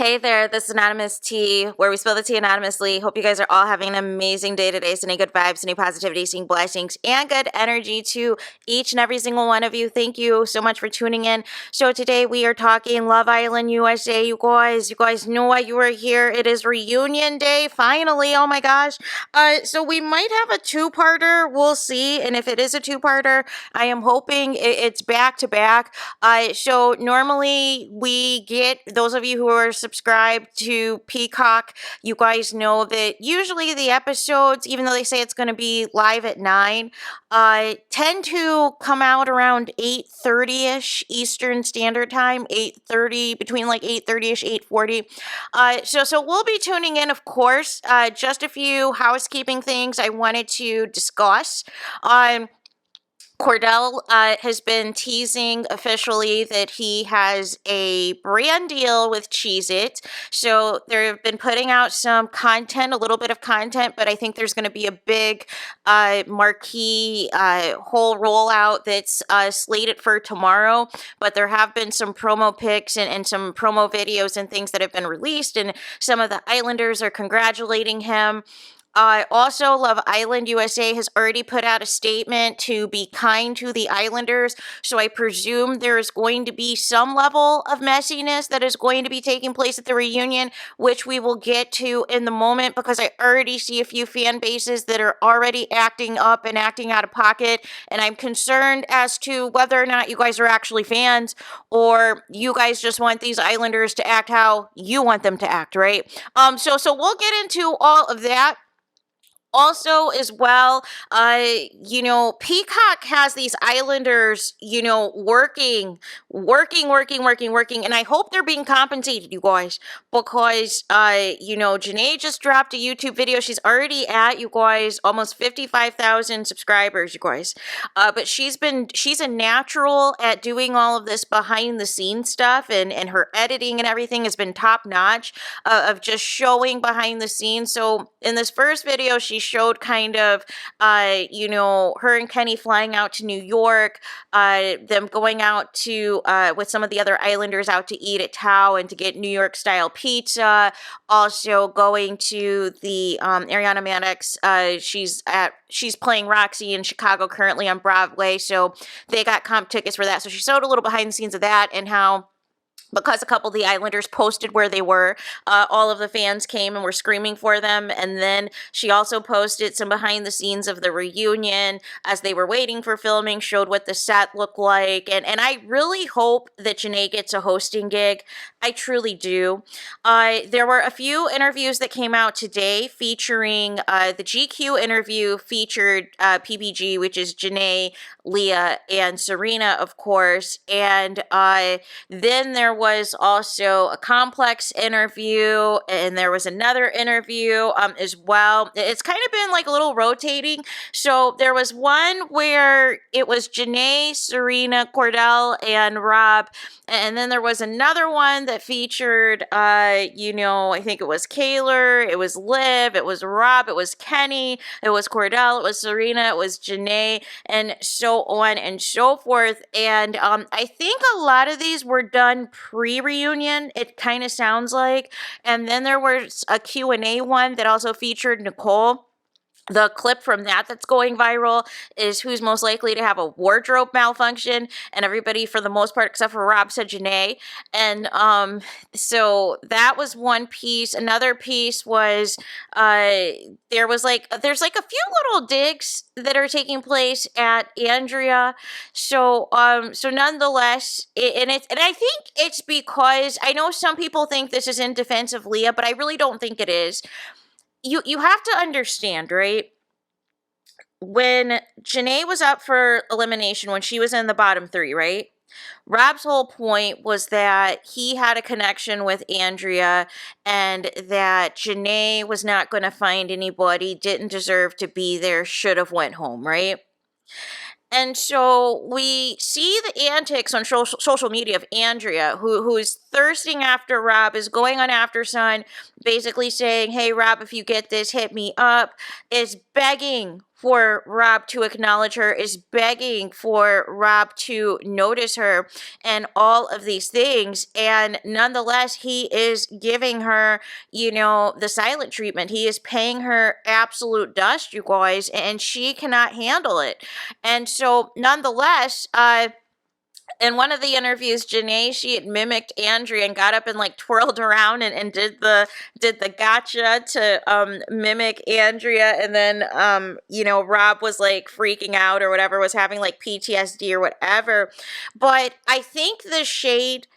Hey there, this is Anonymous T, where we spill the tea anonymously. Hope you guys are all having an amazing day today. Sending good vibes, sending positivity, seeing blessings, and good energy to each and every single one of you. Thank you so much for tuning in. So today we are talking Love Island USA. You guys know why you are here. It is reunion day, finally. Oh my gosh. So we might have a two-parter. We'll see. And if it is a two-parter, I am hoping it's back to back. So normally we get, those of you who are subscribed to Peacock, you guys know that usually the episodes, even though they say it's going to be live at 9, tend to come out around 8:30ish Eastern Standard Time, 8:30, between like 8:30ish, 8:40. So we'll be tuning in, of course. Just a few housekeeping things I wanted to discuss. Kordell has been teasing officially that he has a brand deal with Cheeez. So they've been putting out some content, a little bit of content, but I think there's going to be a big marquee whole rollout that's slated for tomorrow. But there have been some promo pics and some promo videos and things that have been released, and some of the Islanders are congratulating him. Also, Love Island USA has already put out a statement to be kind to the Islanders, so I presume there is going to be some level of messiness that is going to be taking place at the reunion, which we will get to in the moment, because I already see a few fan bases that are already acting up and acting out of pocket, and I'm concerned as to whether or not you guys are actually fans, or you guys just want these Islanders to act how you want them to act, right? So we'll get into all of that. Also, as well, Peacock has these Islanders, working, and I hope they're being compensated, you guys, because, Janae just dropped a YouTube video. She's already at, you guys, almost 55,000 subscribers, you guys, but she's a natural at doing all of this behind the scenes stuff, and her editing and everything has been top notch, of just showing behind the scenes. So in this first video, she showed kind of, her and Kenny flying out to New York, them going out to, with some of the other Islanders out to eat at Tao and to get New York style pizza. Also going to the, Ariana Maddox, she's playing Roxy in Chicago currently on Broadway, so they got comp tickets for that. So she showed a little behind the scenes of that, and how, because a couple of the Islanders posted where they were, all of the fans came and were screaming for them. And then she also posted some behind the scenes of the reunion as they were waiting for filming, showed what the set looked like. And I really hope that Janae gets a hosting gig. I truly do. There were a few interviews that came out today featuring, the GQ interview featured PPG, which is Janae, Leah, and Serena, of course. And then there was also a Complex interview, and there was another interview as well. It's kind of been like a little rotating. So there was one where it was Janae, Serena, Kordell, and Rob. And then there was another one that featured, I think it was Kaylor, it was Liv, it was Rob, it was Kenny, it was Kordell, it was Serena, it was Janae, and so on and so forth. And I think a lot of these were done pre-reunion, it kind of sounds like. And then there was a Q&A one that also featured Nicole. The clip from that's going viral is who's most likely to have a wardrobe malfunction, and everybody, for the most part, except for Rob, said Janae. And so that was one piece. Another piece was there's like a few little digs that are taking place at Andrea. So nonetheless, and I think it's because I know some people think this is in defense of Leah, but I really don't think it is. You have to understand, right? When Janae was up for elimination, when she was in the bottom 3, right? Rob's whole point was that he had a connection with Andrea, and that Janae was not going to find anybody, didn't deserve to be there, should have went home, right? And so we see the antics on social media of Andrea, who is thirsting after Rob, is going on After Sun, basically saying, hey, Rob, if you get this, hit me up, is begging for Rob to acknowledge her, is begging for Rob to notice her, and all of these things. And nonetheless, he is giving her, the silent treatment. He is paying her absolute dust, you guys, and she cannot handle it. And so, nonetheless, in one of the interviews, Janae, she had mimicked Andrea and got up and like twirled around and did the gotcha to mimic Andrea, and then Rob was like freaking out or whatever, was having like PTSD or whatever. But I think the shade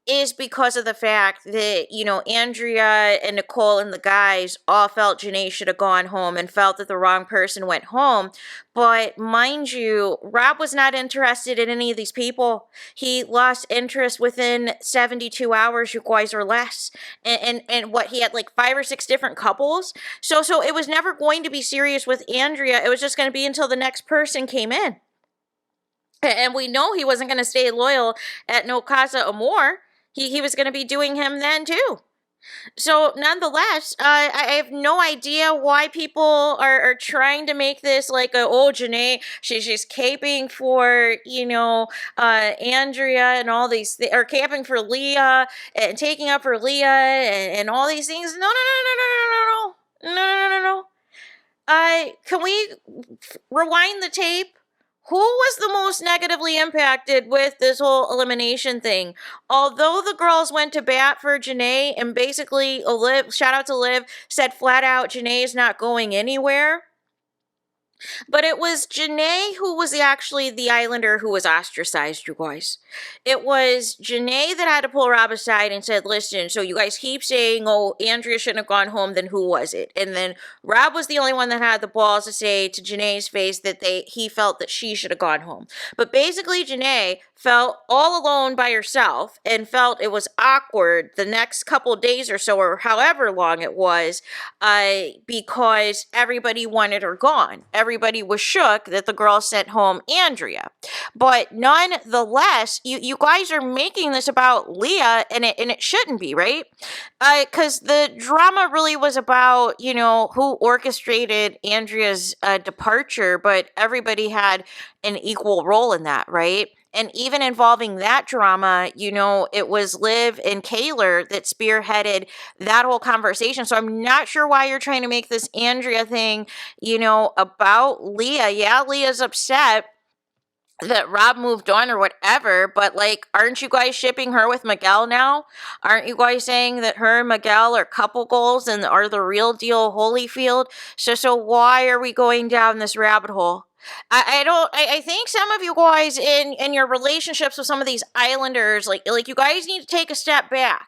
is because of the fact that, Andrea and Nicole and the guys all felt Janae should have gone home and felt that the wrong person went home. But mind you, Rob was not interested in any of these people. He lost interest within 72 hours, you guys, or less. And what, he had like 5 or 6 different couples. So it was never going to be serious with Andrea. It was just going to be until the next person came in. And we know he wasn't going to stay loyal at No Casa Amor. He was going to be doing him then too. So nonetheless, I have no idea why people are trying to make this like Janae, she's caping for, Andrea and all these, or caping for Leah and taking up for Leah and all these things. No, no, no, no, no, no, no, no, no, no, no. Can we rewind the tape? Who was the most negatively impacted with this whole elimination thing? Although the girls went to bat for Janae, and basically, shout out to Liv, said flat out, Janae is not going anywhere. But it was Janae who was actually the Islander who was ostracized, you guys. It was Janae that had to pull Rob aside and said, listen, so you guys keep saying, Andrea shouldn't have gone home, then who was it? And then Rob was the only one that had the balls to say to Janae's face that he felt that she should have gone home. But basically, Janae felt all alone by herself and felt it was awkward the next couple days or so, or however long it was, because everybody wanted her gone. Everybody was shook that the girl sent home Andrea. But nonetheless, you guys are making this about Leah, and it shouldn't be, right? Because the drama really was about, who orchestrated Andrea's departure, but everybody had an equal role in that, right? And even involving that drama, it was Liv and Kaylor that spearheaded that whole conversation. So I'm not sure why you're trying to make this Andrea thing, about Leah. Yeah, Leah's upset that Rob moved on or whatever, but like, aren't you guys shipping her with Miguel now? Aren't you guys saying that her and Miguel are couple goals and are the real deal Holyfield? So why are we going down this rabbit hole? I think some of you guys in your relationships with some of these Islanders, like you guys need to take a step back.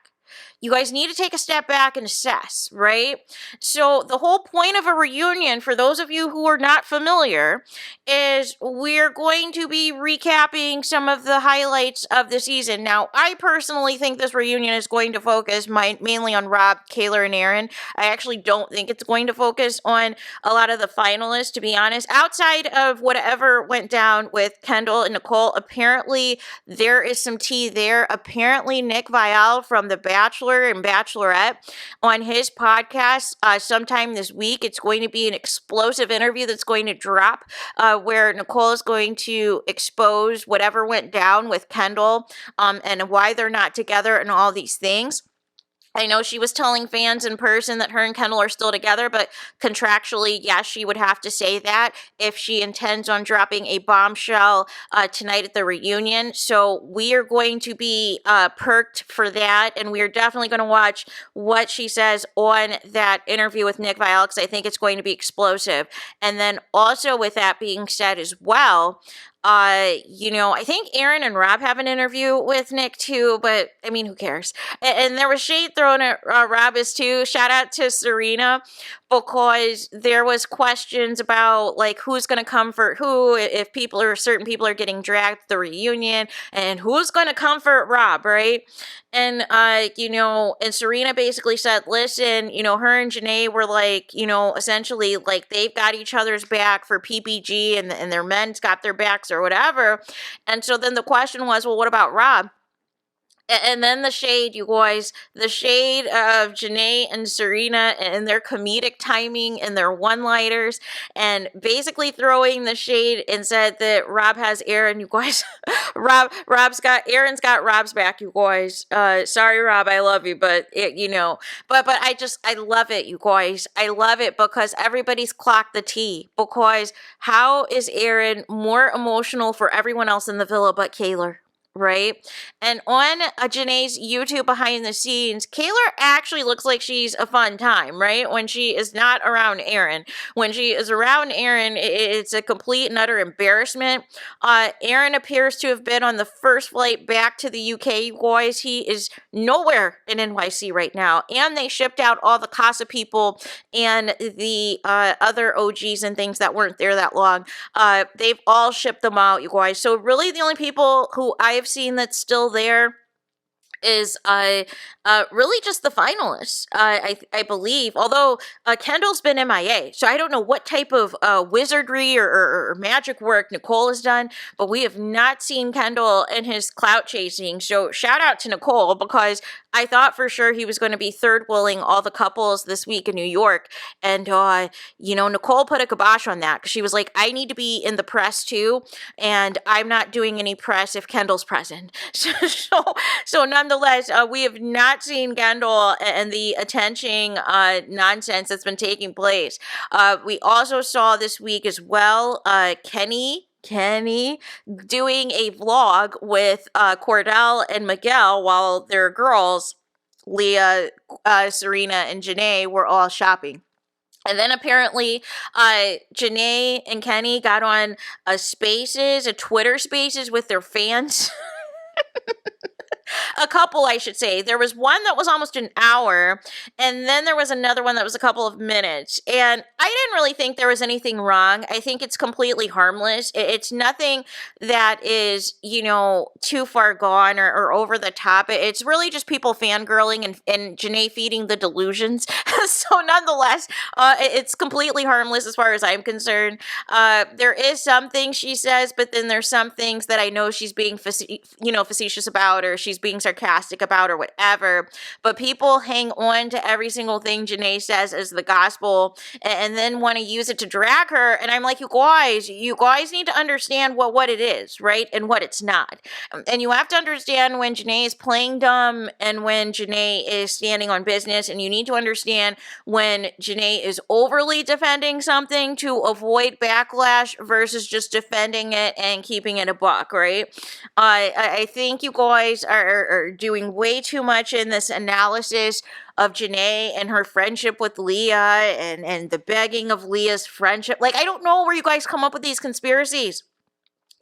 You guys need to take a step back and assess, right? So the whole point of a reunion, for those of you who are not familiar, is we're going to be recapping some of the highlights of the season. Now, I personally think this reunion is going to focus mainly on Rob, Kaylor, and Aaron. I actually don't think it's going to focus on a lot of the finalists, to be honest. Outside of whatever went down with Kendall and Nicole, apparently there is some tea there. Apparently Nick Viall from The Bachelor and Bachelorette, on his podcast sometime this week, it's going to be an explosive interview that's going to drop where Nicole is going to expose whatever went down with Kendall and why they're not together and all these things. I know she was telling fans in person that her and Kendall are still together, but contractually, yes, she would have to say that if she intends on dropping a bombshell tonight at the reunion. So we are going to be perked for that, and we are definitely going to watch what she says on that interview with Nick Viall, because I think it's going to be explosive. And then also, with that being said as well, I think Aaron and Rob have an interview with Nick too, but I mean, who cares? And there was shade thrown at Rob as too. Shout out to Serena, because there was questions about like who's going to comfort who, if certain people are getting dragged to the reunion, and who's going to comfort Rob, right? And, and Serena basically said, listen, her and Janae were like, essentially like they've got each other's back for PPG, and their men's got their backs or whatever. And so then the question was, well, what about Rob? And then the shade, you guys, the shade of Janae and Serena and their comedic timing and their one-liners, and basically throwing the shade and said that Rob has Aaron, you guys. Aaron's got Rob's back, you guys. Sorry, Rob, I love you, but but I love it, you guys. I love it because everybody's clocked the tea. Because how is Aaron more emotional for everyone else in the villa but Kaylor? Right? And on Janae's YouTube behind the scenes, Kaylor actually looks like she's a fun time, right? When she is not around Aaron. When she is around Aaron, it's a complete and utter embarrassment. Aaron appears to have been on the first flight back to the UK, you guys. He is nowhere in NYC right now. And they shipped out all the Casa people and the other OGs and things that weren't there that long. They've all shipped them out, you guys. So really the only people who I have seen that's still there is really just the finalists, I believe. Although Kendall's been MIA, so I don't know what type of wizardry or magic work Nicole has done, but we have not seen Kendall in his clout chasing. So shout out to Nicole, because I thought for sure he was going to be third wheeling all the couples this week in New York. And, Nicole put a kibosh on that because she was like, I need to be in the press too. And I'm not doing any press if Kendall's present. So nonetheless, we have not seen Kendall and the attention nonsense that's been taking place. We also saw this week as well, Kenny doing a vlog with Kordell and Miguel while their girls, Leah, Serena, and Janae, were all shopping. And then apparently, Janae and Kenny got on a Twitter Spaces with their fans. A couple, I should say. There was one that was almost an hour, and then there was another one that was a couple of minutes. And I didn't really think there was anything wrong. I think it's completely harmless. It's nothing that is, too far gone or over the top. It's really just people fangirling and Janae feeding the delusions. So nonetheless, it's completely harmless as far as I'm concerned. There is some things she says, but then there's some things that I know she's being facetious about, or she's being sarcastic about, or whatever. But people hang on to every single thing Janae says as the gospel, and then want to use it to drag her. And I'm like, you guys need to understand what it is, right? And what it's not. And you have to understand when Janae is playing dumb and when Janae is standing on business. And you need to understand when Janae is overly defending something to avoid backlash versus just defending it and keeping it a buck, right? I think you guys are doing way too much in this analysis of Janae and her friendship with Leah and the begging of Leah's friendship. Like, I don't know where you guys come up with these conspiracies.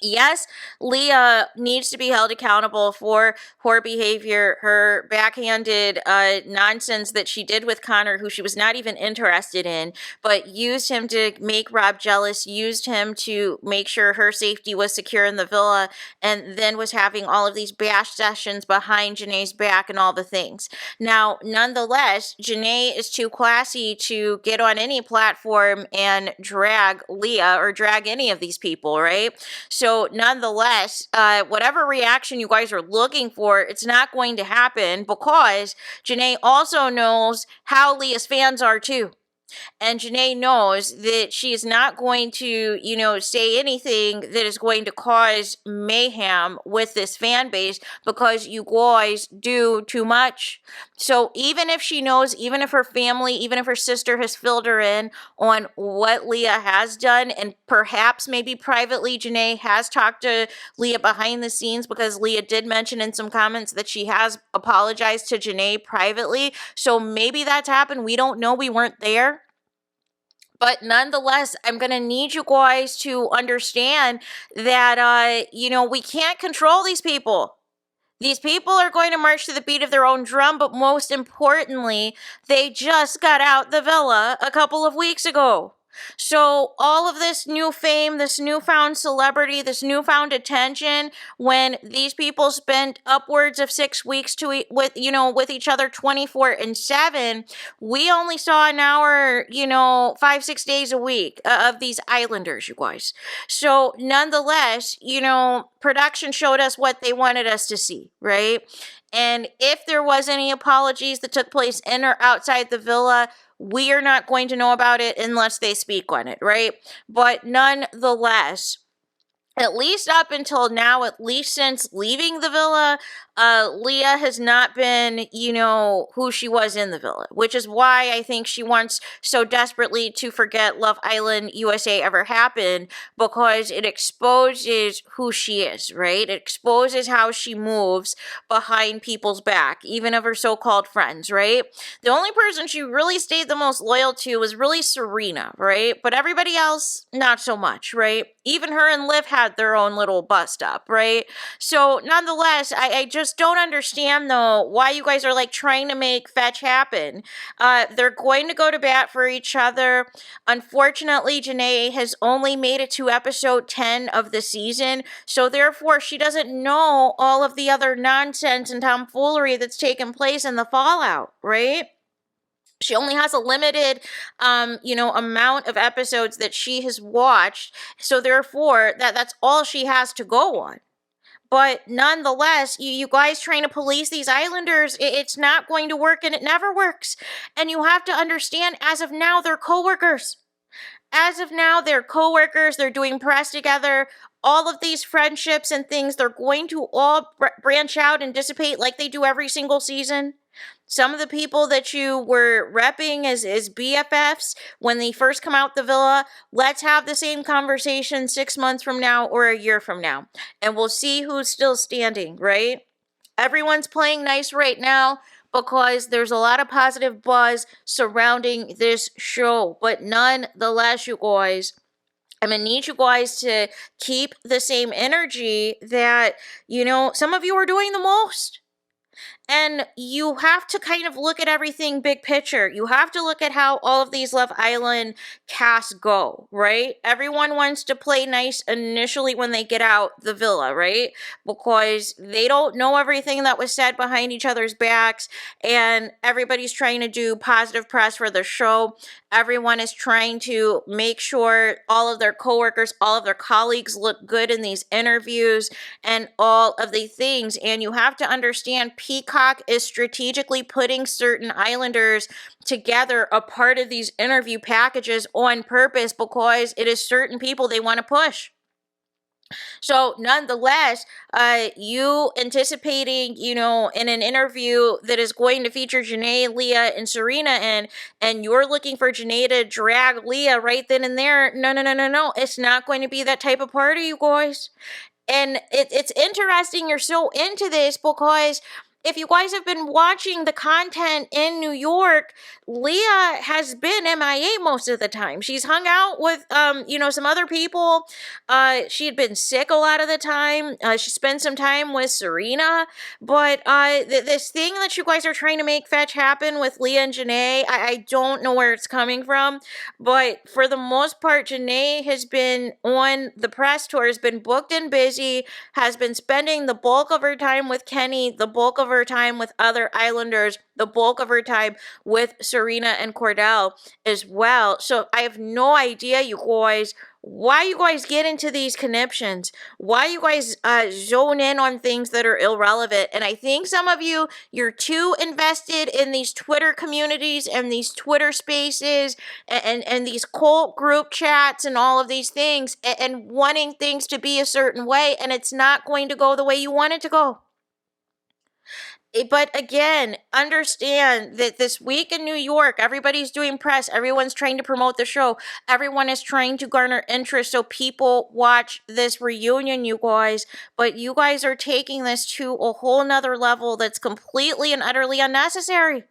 Yes, Leah needs to be held accountable for her behavior, her backhanded nonsense that she did with Connor, who she was not even interested in, but used him to make Rob jealous, used him to make sure her safety was secure in the villa, and then was having all of these bash sessions behind Janae's back and all the things. Now, nonetheless, Janae is too classy to get on any platform and drag Leah or drag any of these people, right? So nonetheless, whatever reaction you guys are looking for, it's not going to happen, because Janae also knows how Leah's fans are too. And Janae knows that she is not going to, say anything that is going to cause mayhem with this fan base, because you guys do too much. So even if she knows, even if her family, even if her sister has filled her in on what Leah has done, and perhaps maybe privately Janae has talked to Leah behind the scenes, because Leah did mention in some comments that she has apologized to Janae privately. So maybe that's happened. We don't know. We weren't there. But nonetheless, I'm going to need you guys to understand that, we can't control these people. These people are going to march to the beat of their own drum, but most importantly, they just got out the villa a couple of weeks ago. So all of this new fame, this newfound celebrity, this newfound attention, when these people spent upwards of 6 weeks with each other 24/7, we only saw an hour, 5-6 days a week of these islanders, you guys. So nonetheless, production showed us what they wanted us to see, right? And if there was any apologies that took place in or outside the villa, we are not going to know about it unless they speak on it, right? But nonetheless, at least up until now, at least since leaving the villa, Leah has not been, who she was in the villa, which is why I think she wants so desperately to forget Love Island USA ever happened, because it exposes who she is, right? It exposes how she moves behind people's back, even of her so-called friends, right? The only person she really stayed the most loyal to was really Serena, right? But everybody else, not so much, right? Even her and Liv had their own little bust up, right? So nonetheless, I just don't understand though why you guys are like trying to make fetch happen. They're going to go to bat for each other. Unfortunately, Janae has only made it to episode 10 of the season, so therefore she doesn't know all of the other nonsense and tomfoolery that's taken place in the fallout, right? She only has a limited, amount of episodes that she has watched. So therefore, that's all she has to go on. But nonetheless, you guys trying to police these islanders, it's not going to work, and it never works. And you have to understand, as of now, they're coworkers. As of now, they're coworkers. They're doing press together. All of these friendships and things, they're going to all branch out and dissipate like they do every single season. Some of the people that you were repping as BFFs when they first come out the villa, let's have the same conversation 6 months from now or a year from now. And we'll see who's still standing, right? Everyone's playing nice right now because there's a lot of positive buzz surrounding this show. But nonetheless, you guys, I'm going to need you guys to keep the same energy that, some of you are doing the most. And you have to kind of look at everything big picture. You have to look at how all of these Love Island casts go, right? Everyone wants to play nice initially when they get out the villa, right? Because they don't know everything that was said behind each other's backs, and everybody's trying to do positive press for the show. Everyone is trying to make sure all of their coworkers, all of their colleagues look good in these interviews and all of the things. And you have to understand, Peacock is strategically putting certain islanders together a part of these interview packages on purpose because it is certain people they want to push. So nonetheless, you anticipating, in an interview that is going to feature Janae, Leah, and Serena, and you're looking for Janae to drag Leah right then and there. No. It's not going to be that type of party, you guys. And it's interesting you're so into this because if you guys have been watching the content in New York, Leah has been MIA most of the time. She's hung out with, some other people. She had been sick a lot of the time. She spent some time with Serena. But this thing that you guys are trying to make fetch happen with Leah and Janae, I don't know where it's coming from. But for the most part, Janae has been on the press tour, has been booked and busy, has been spending the bulk of her time with Kenny, the bulk of her time with other Islanders, the bulk of her time with Serena and Kordell as well. So I have no idea, you guys, why you guys get into these conniptions, why you guys zone in on things that are irrelevant. And I think some of you're too invested in these Twitter communities and these Twitter spaces and these cult group chats and all of these things and wanting things to be a certain way, and it's not going to go the way you want it to go. But again, understand that this week in New York, everybody's doing press. Everyone's trying to promote the show. Everyone is trying to garner interest so people watch this reunion, you guys. But you guys are taking this to a whole nother level that's completely and utterly unnecessary.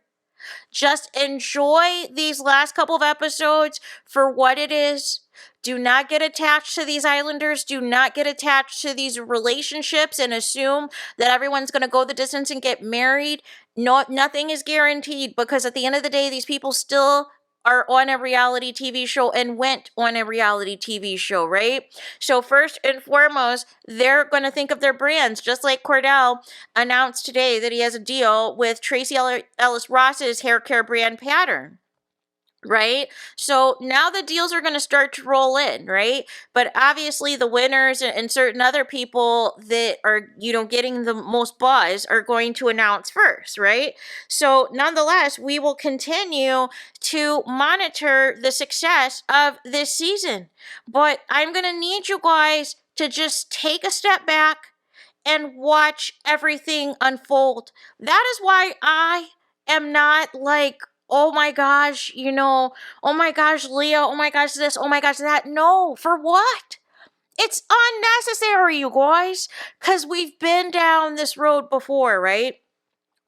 Just enjoy these last couple of episodes for what it is. Do not get attached to these Islanders. Do not get attached to these relationships and assume that everyone's going to go the distance and get married. No, nothing is guaranteed because at the end of the day, these people still are on a reality TV show and went on a reality TV show, right? So first and foremost, they're going to think of their brands, just like Kordell announced today that he has a deal with Tracy Ellis Ross's hair care brand Pattern. right? So now the deals are going to start to roll in, right? But obviously the winners and certain other people that are, getting the most buzz are going to announce first, right? So nonetheless, we will continue to monitor the success of this season. But I'm going to need you guys to just take a step back and watch everything unfold. That is why I am not like, oh my gosh, oh my gosh, Leah, oh my gosh, this, oh my gosh, that. No, for what? It's unnecessary, you guys, because we've been down this road before, right?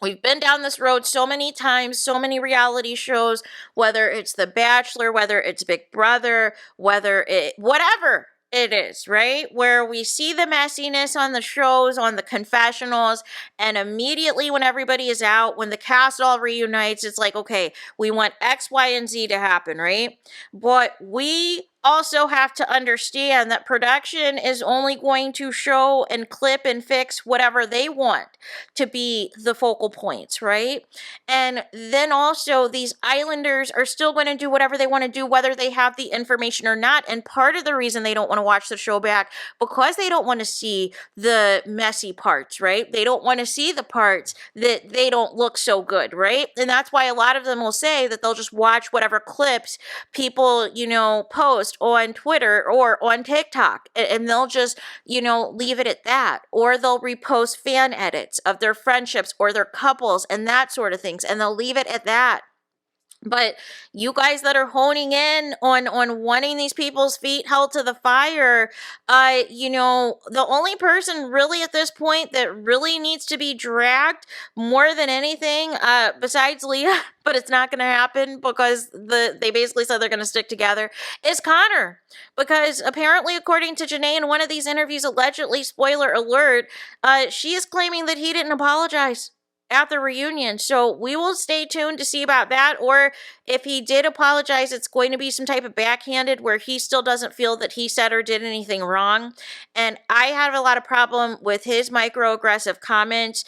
We've been down this road so many times, so many reality shows, whether it's The Bachelor, whether it's Big Brother, whatever it is, right? Where we see the messiness on the shows, on the confessionals, and immediately when everybody is out, when the cast all reunites, it's like, okay, we want X, Y, and Z to happen, right? But we also have to understand that production is only going to show and clip and fix whatever they want to be the focal points, right? And then also, these islanders are still going to do whatever they want to do, whether they have the information or not. And part of the reason they don't want to watch the show back, because they don't want to see the messy parts, right? They don't want to see the parts that they don't look so good, right? And that's why a lot of them will say that they'll just watch whatever clips people, post on Twitter or on TikTok, and they'll just, leave it at that. Or they'll repost fan edits of their friendships or their couples and that sort of things, and they'll leave it at that. But you guys that are honing in on wanting these people's feet held to the fire, the only person really at this point that really needs to be dragged more than anything, besides Leah, but it's not going to happen because they basically said they're going to stick together, is Connor. Because apparently, according to Jana in one of these interviews, allegedly, spoiler alert, she is claiming that he didn't apologize at the reunion. So we will stay tuned to see about that. Or if he did apologize, it's going to be some type of backhanded where he still doesn't feel that he said or did anything wrong. And I have a lot of problem with his microaggressive comments,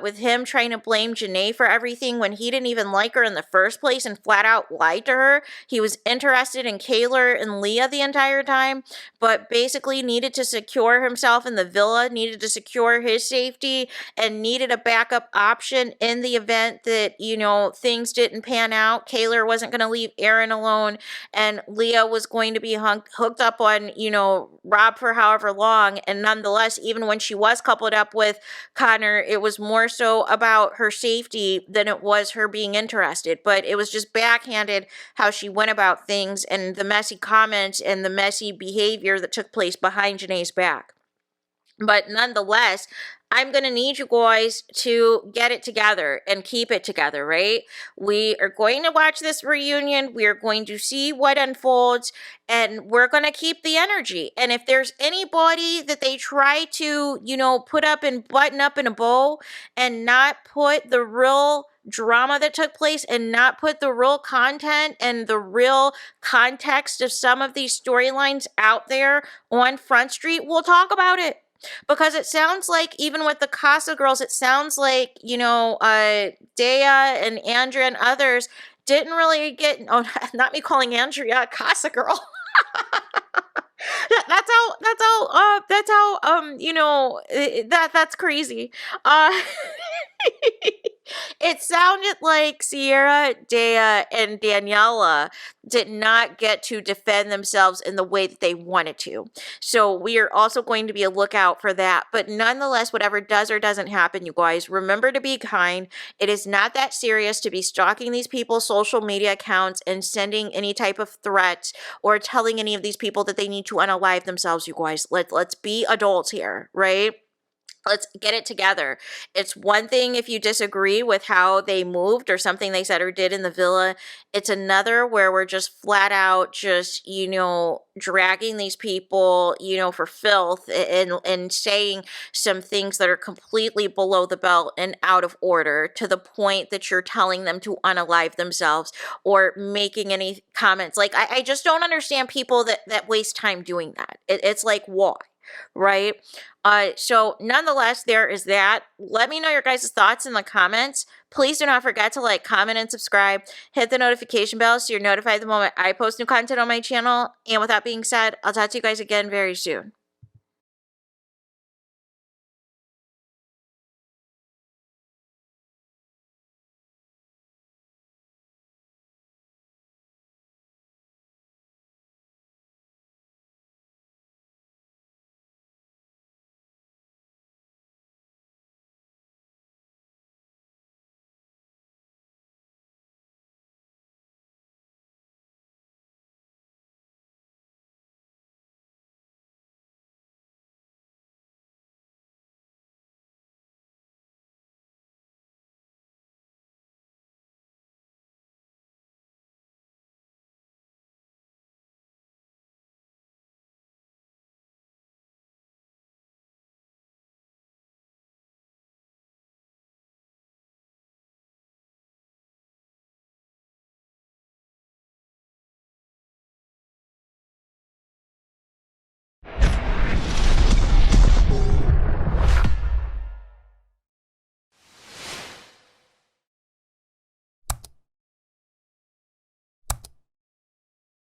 with him trying to blame Janae for everything when he didn't even like her in the first place and flat out lied to her. He was interested in Kayla and Leah the entire time, but basically needed to secure himself in the villa, needed to secure his safety, and needed a backup option in the event that, things didn't pan out. Kayla wasn't going to leave Aaron alone, and Leah was going to be hooked up on, Rob for however long. And nonetheless, even when she was coupled up with Connor, it was more so about her safety than it was her being interested. But it was just backhanded how she went about things and the messy comments and the messy behavior that took place behind Janae's back. But nonetheless, I'm going to need you guys to get it together and keep it together, right? We are going to watch this reunion. We are going to see what unfolds, and we're going to keep the energy. And if there's anybody that they try to, put up and button up in a bow and not put the real drama that took place and not put the real content and the real context of some of these storylines out there on Front Street, we'll talk about it. Because it sounds like, even with the Casa girls, it sounds like, Dea and Andrea and others didn't really get, oh, not me calling Andrea a Casa girl. That's crazy. It sounded like Sierra, Dea, and Daniela did not get to defend themselves in the way that they wanted to. So we are also going to be a lookout for that. But nonetheless, whatever does or doesn't happen, you guys, remember to be kind. It is not that serious to be stalking these people's social media accounts and sending any type of threats or telling any of these people that they need to unalive themselves, you guys. Let's be adults here, right? Let's get it together. It's one thing if you disagree with how they moved or something they said or did in the villa. It's another where we're just flat out just, dragging these people, for filth and saying some things that are completely below the belt and out of order to the point that you're telling them to unalive themselves or making any comments. Like, I just don't understand people that waste time doing that. It's like, why? Right? So nonetheless, there is that. Let me know your guys' thoughts in the comments. Please do not forget to like, comment, and subscribe. Hit the notification bell so you're notified the moment I post new content on my channel. And with that being said, I'll talk to you guys again very soon.